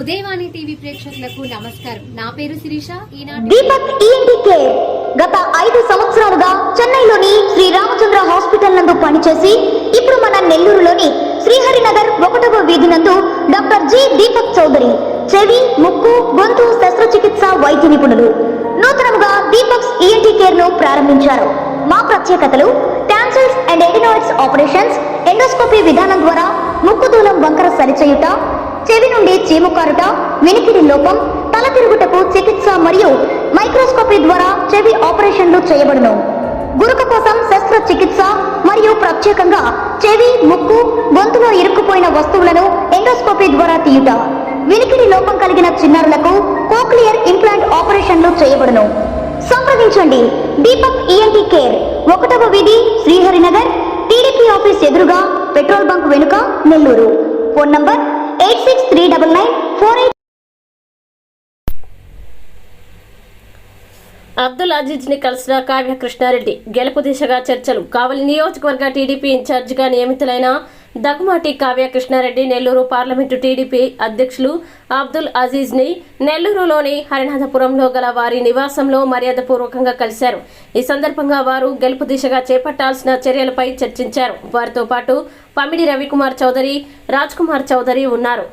Udayavani TV ప్రేక్షకులకు నమస్కారం. నా పేరు శిరీష. దీపక్ ఈఎన్టీ కేర్ గత 5 సంవత్సరాలుగా చెన్నైలోని శ్రీ రామచంద్ర హాస్పిటల్ నందు పనిచేసి ఇప్పుడు మన నెల్లూరులోని శ్రీహరినగర్ 1వ వీధి నందు డాక్టర్ జి దీపక్ చౌదరి చెవి, ముక్కు, గొంతు శస్త్రచికిత్స వైద్య నిపుణులు నూతనంగా దీపక్స్ ఈఎన్టీ కేర్ ను ప్రారంభించారు. మా ప్రత్యేకతలు tonsils and adenoids operations, endoscopy విధానం ద్వారా ముక్కు దూలం వంకర సరిచేయుట, చెవి నుండి చీముకారుట, వినికిడి లోపం, తల తిరుగుటకు చికిత్స మరియు మైక్రోస్కోపీ ద్వారా చెవి ఆపరేషన్లు చేయబడును. గురుక కోసం శస్త్రచికిత్స మరియు ప్రత్యేకంగా చెవి, ముక్కు, గొంతులో ఇరుక్కుపోయిన వస్తువులను ఎండోస్కోపీ ద్వారా తీయుట, వినికిడి లోపం కలిగిన చిన్నారులకు కోక్లియర్ ఇంప్లాంట్ ఆపరేషన్లు చేయబడును. సంప్రదించండి దీపక్ ఈఎన్టీ కేర్, 1వ వీధి, శ్రీహరినగర్, టీడీపీ ఆఫీస్ ఎదురుగా, పెట్రోల్ బంక్ వెనుక, నెల్లూరు. Phone number 863994. అబ్దుల్ అజీజ్ ని కలిసిన కావ్య కృష్ణారెడ్డి గెలుపు దిశగా చర్చలు. కావలి నియోజకవర్గ టీడీపీ ఇన్ఛార్జిగా నియమితులైన దగ్గుమాటి కావ్య కృష్ణారెడ్డి నెల్లూరు పార్లమెంటు టీడీపీ అధ్యక్షులు అబ్దుల్ అజీజ్ ని నెల్లూరులోని హరినాథపురంలో గల వారి నివాసంలో మర్యాదపూర్వకంగా కలిశారు. ఈ సందర్భంగా వారు గెలుపు దిశగా చేపట్టాల్సిన చర్యలపై చర్చించారు. వారితో పాటు పమిడి రవికుమార్ చౌదరి, రాజ్ కుమార్ చౌదరి ఉన్నారు.